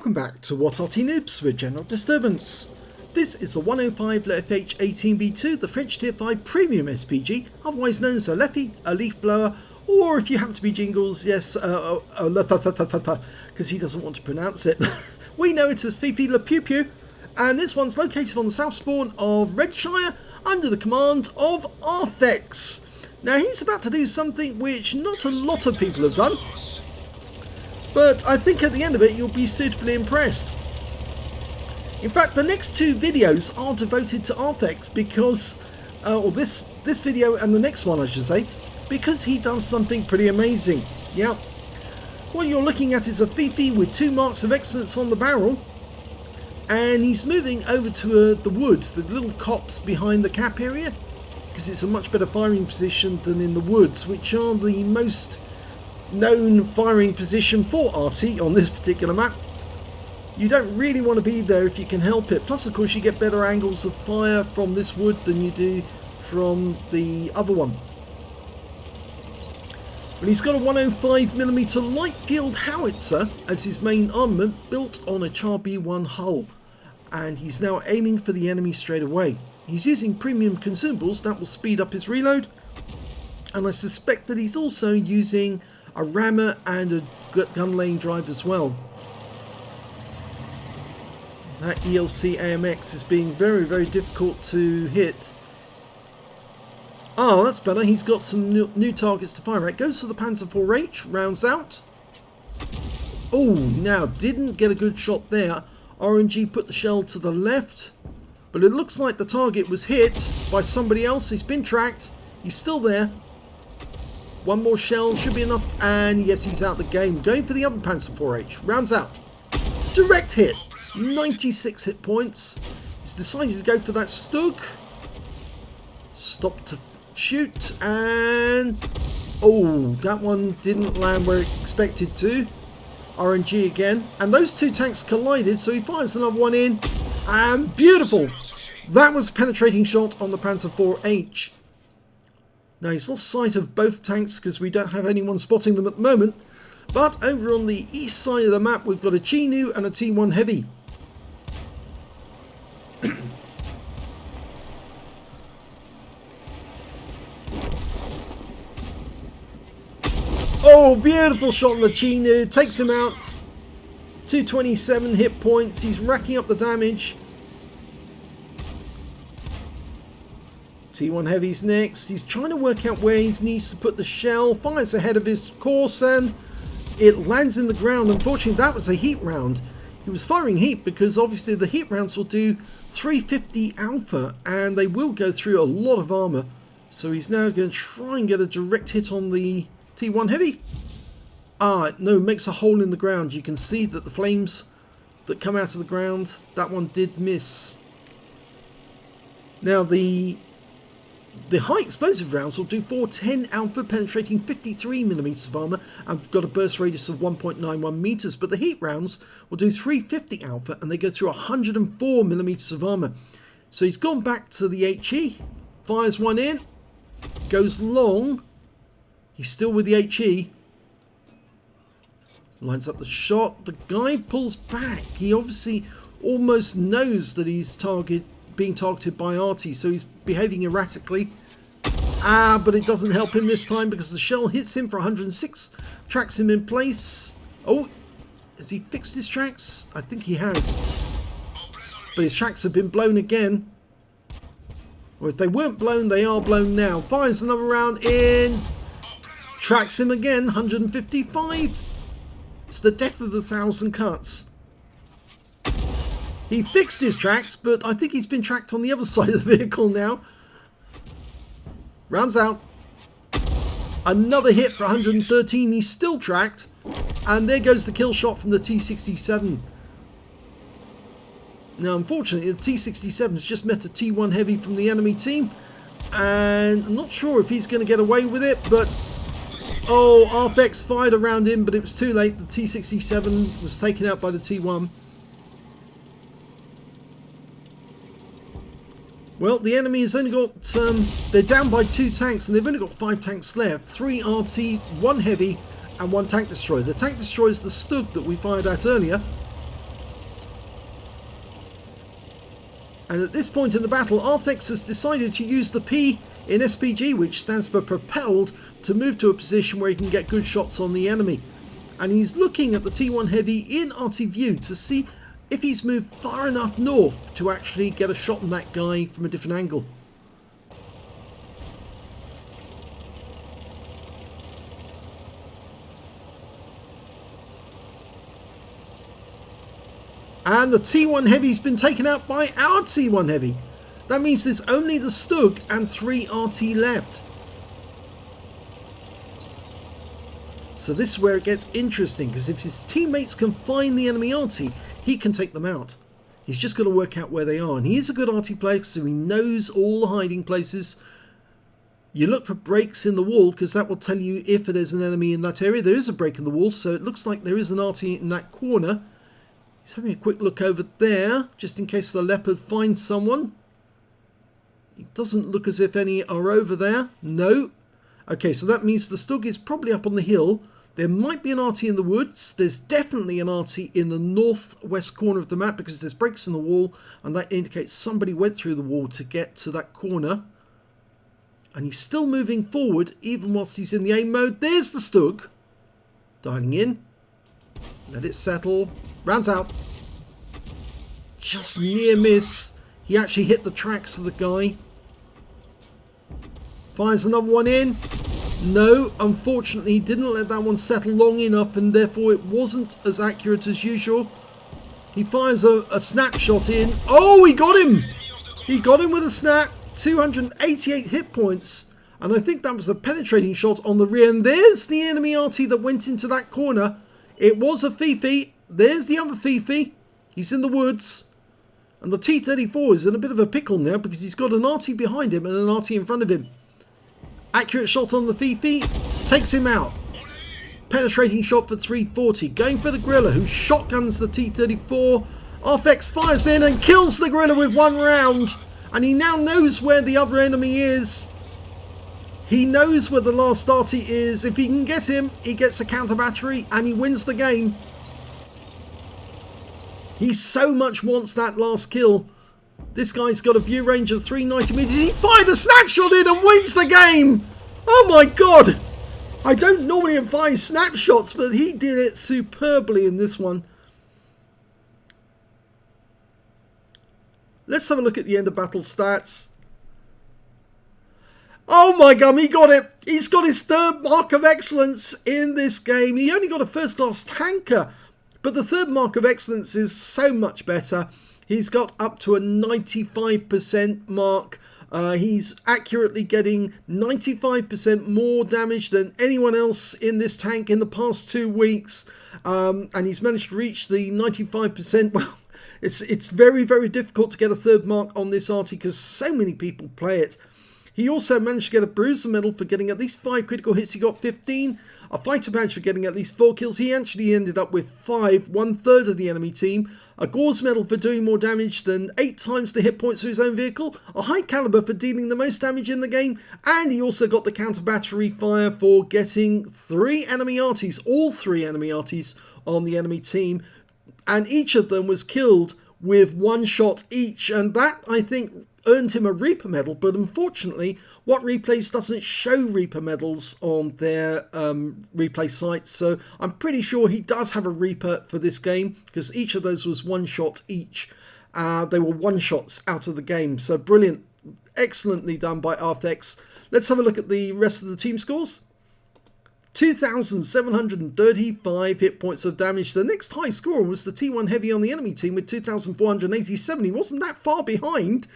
Welcome back to What Arty Noobs with General Disturbance. This is a 105 leFH18B2, the French Tier 5 Premium SPG, otherwise known as a leFhy, a leaf blower, or if you happen to be Jingles, yes, because he doesn't want to pronounce it. We know it as Fifi Le Pew Pew, and this one's located on the south spawn of Redshire under the command of ArthVex. Now he's about to do something which not a lot of people have done, but I think at the end of it you'll be suitably impressed. In fact, the next two videos are devoted to ArthVex because, or this video and the next one I should say, because he does something pretty amazing. Yeah, what you're looking at is a Fifi with 2 marks of excellence on the barrel, and he's moving over to the wood, the little copse behind the cap area, because it's a much better firing position than in the woods, which are the most known firing position for Arty on this particular map. You don't really want to be there if you can help it. Plus, of course, you get better angles of fire from this wood than you do from the other one. But he's got a 105mm light field howitzer as his main armament, built on a Char B1 hull, and he's now aiming for the enemy straight away. He's using premium consumables that will speed up his reload, and I suspect that he's also using a rammer and a gun lane drive as well. That ELC AMX is being very, very difficult to hit. Oh, that's better. He's got some new targets to fire at. Goes to the Panzer IV-H, rounds out. Oh, now didn't get a good shot there. RNG put the shell to the left, but it looks like the target was hit by somebody else. He's been tracked. He's still there. One more shell should be enough, and yes, he's out the game. Going for the other Panzer IV-H, rounds out. Direct hit, 96 hit points. He's decided to go for that Stug. Stop to shoot, and oh, that one didn't land where it expected to. RNG again, and those two tanks collided, so he fires another one in, and beautiful. That was a penetrating shot on the Panzer IV-H. Now he's lost sight of both tanks because we don't have anyone spotting them at the moment. But over on the east side of the map we've got a Chinu and a T1 Heavy. Oh, beautiful shot on the Chinu. Takes him out. 227 hit points. He's racking up the damage. T1 Heavy's next. He's trying to work out where he needs to put the shell. Fires ahead of his course and it lands in the ground. Unfortunately, that was a heat round. He was firing heat because obviously the heat rounds will do 350 alpha and they will go through a lot of armor. So he's now going to try and get a direct hit on the T1 Heavy. Ah, no, makes a hole in the ground. You can see that the flames that come out of the ground, that one did miss. Now the high explosive rounds will do 410 alpha, penetrating 53mm of armor, and got a burst radius of 1.91 meters. But the heat rounds will do 350 alpha, and they go through 104mm of armor. So he's gone back to the HE, fires one in, goes long. He's still with the HE. Lines up the shot. The guy pulls back. He obviously almost knows that he's being targeted by Arty, so he's behaving erratically. But it doesn't help him this time because the shell hits him for 106, tracks him in place. Oh, has he fixed his tracks? I think he has. But his tracks have been blown again. Or if they weren't blown, they are blown now. Fires another round in. Tracks him again, 155. It's the death of 1,000 cuts. He fixed his tracks, but I think he's been tracked on the other side of the vehicle now. Rounds out. Another hit for 113. He's still tracked. And there goes the kill shot from the T67. Now, unfortunately, the T67 has just met a T1 Heavy from the enemy team. And I'm not sure if he's going to get away with it, but oh, ArthVex fired around him, but it was too late. The T67 was taken out by the T1. Well, the enemy has only got, they're down by 2 tanks and they've only got 5 tanks left. 3 RT, 1 Heavy and 1 tank destroyer. The tank destroyer is the Stug that we fired at earlier. And at this point in the battle, ArthVex has decided to use the P in SPG, which stands for propelled, to move to a position where he can get good shots on the enemy. And he's looking at the T1 Heavy in Arty view to see if he's moved far enough north to actually get a shot on that guy from a different angle. And the T1 Heavy's been taken out by our T1 Heavy. That means there's only the Stug and 3 Arty left. So this is where it gets interesting, because if his teammates can find the enemy Arty, he can take them out. He's just got to work out where they are. And he is a good Arty player, so he knows all the hiding places. You look for breaks in the wall, because that will tell you if there's an enemy in that area. There is a break in the wall, so it looks like there is an Arty in that corner. He's having a quick look over there, just in case the leopard finds someone. It doesn't look as if any are over there. No. Okay, so that means the Stug is probably up on the hill. There might be an Arty in the woods. There's definitely an Arty in the northwest corner of the map, because there's breaks in the wall, and that indicates somebody went through the wall to get to that corner. And he's still moving forward, even whilst he's in the aim mode. There's the Stug. Dialing in. Let it settle. Rounds out. Just near miss. He actually hit the tracks of the guy. Fires another one in. No, unfortunately, he didn't let that one settle long enough, and therefore it wasn't as accurate as usual. He fires a snapshot in. Oh, he got him! He got him with a snap. 288 hit points. And I think that was a penetrating shot on the rear. And there's the enemy Arty that went into that corner. It was a Fifi. There's the other Fifi. He's in the woods. And the T-34 is in a bit of a pickle now, because he's got an Arty behind him and an Arty in front of him. Accurate shot on the Fifi. Takes him out. Penetrating shot for 340. Going for the Gorilla, who shotguns the T-34. ArthVex fires in and kills the Gorilla with 1 round. And he now knows where the other enemy is. He knows where the last Arty is. If he can get him, he gets a counter battery and he wins the game. He so much wants that last kill. This guy's got a view range of 390 meters. He fired a snapshot in and wins the game. Oh my god. I don't normally advise snapshots, but he did it superbly in this one. Let's have a look at the end of battle stats. Oh my god, he got it. He's got his 3rd mark of excellence in this game. He only got a first class tanker, but the 3rd mark of excellence is so much better. He's got up to a 95% mark. He's accurately getting 95% more damage than anyone else in this tank in the past 2 weeks. And he's managed to reach the 95%. Well, it's very, very difficult to get a 3rd mark on this Arty because so many people play it. He also managed to get a Bruiser medal for getting at least 5 critical hits. He got 15. A fighter badge for getting at least 4 kills. He actually ended up with 5, 1/3 of the enemy team. A Gore's medal for doing more damage than 8 times the hit points of his own vehicle. A high caliber for dealing the most damage in the game. And he also got the counter battery fire for getting 3 enemy Artys, all 3 enemy Artys on the enemy team. And each of them was killed with 1 shot each. And that, I think, earned him a Reaper medal, but unfortunately What Replays doesn't show Reaper medals on their replay sites, so I'm pretty sure he does have a Reaper for this game because each of those was 1 shot each. They were 1 shots out of the game, so brilliant, excellently done by ArthVex. Let's have a look at the rest of the team scores. 2,735 hit points of damage. The next high scorer was the T1 Heavy on the enemy team with 2,487. He wasn't that far behind.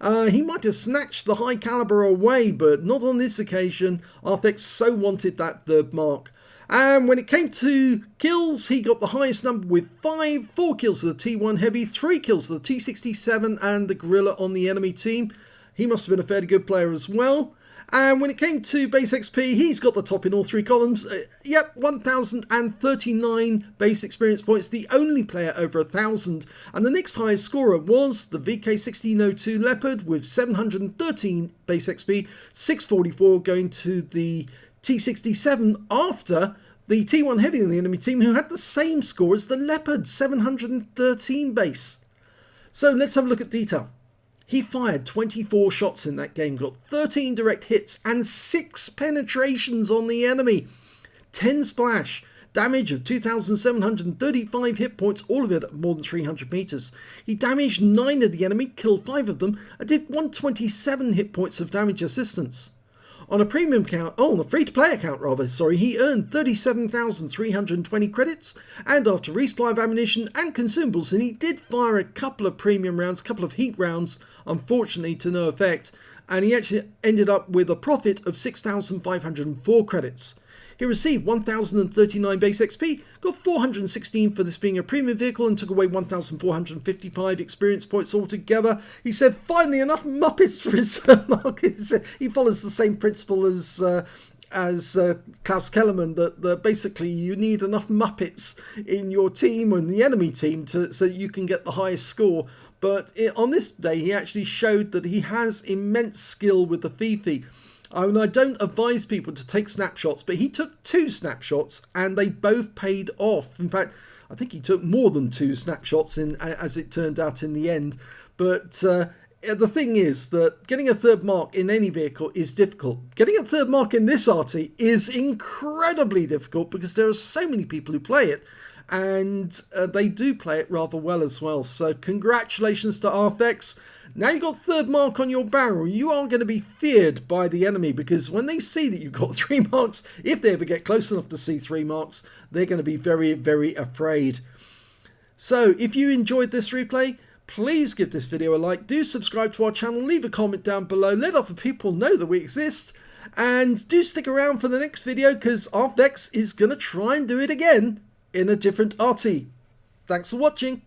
He might have snatched the high caliber away, but not on this occasion. ArthVex so wanted that 3rd mark. And when it came to kills, he got the highest number with 5. 4 kills to the T1 Heavy, 3 kills to the T67 and the Gorilla on the enemy team. He must have been a fairly good player as well. And when it came to base XP, he's got the top in all 3 columns. Yep, 1,039 base experience points, the only player over 1,000. And the next highest scorer was the VK1602 Leopard with 713 base XP, 644 going to the T67 after the T1 Heavy in the enemy team, who had the same score as the Leopard, 713 base. So let's have a look at detail. He fired 24 shots in that game, got 13 direct hits and 6 penetrations on the enemy. 10 splash, damage of 2,735 hit points, all of it at more than 300 meters. He damaged 9 of the enemy, killed 5 of them, and did 127 hit points of damage assistance. On a premium account, on a free-to-play account rather, he earned 37,320 credits, and after resupply of ammunition and consumables, and he did fire a couple of premium rounds, a couple of heat rounds, unfortunately to no effect, and he actually ended up with a profit of 6,504 credits. He received 1,039 base XP, got 416 for this being a premium vehicle, and took away 1,455 experience points altogether. He said, finally, enough Muppets for his market. He follows the same principle as Klaus Kellerman, that basically you need enough Muppets in your team and the enemy team so you can get the highest score. But on this day, he actually showed that he has immense skill with the Fifi. I mean, I don't advise people to take snapshots, but he took 2 snapshots and they both paid off. In fact, I think he took more than 2 snapshots as it turned out in the end. But the thing is that getting a 3rd mark in any vehicle is difficult. Getting a 3rd mark in this Arty is incredibly difficult because there are so many people who play it, and they do play it rather well as well. So congratulations to ArthVex. Now you've got 3rd mark on your barrel, you are going to be feared by the enemy, because when they see that you've got 3 marks, if they ever get close enough to see 3 marks, they're going to be very, very afraid. So if you enjoyed this replay, please give this video a like, do subscribe to our channel, leave a comment down below, let other people know that we exist, and do stick around for the next video, because ArthVex is going to try and do it again in a different Arty. Thanks for watching.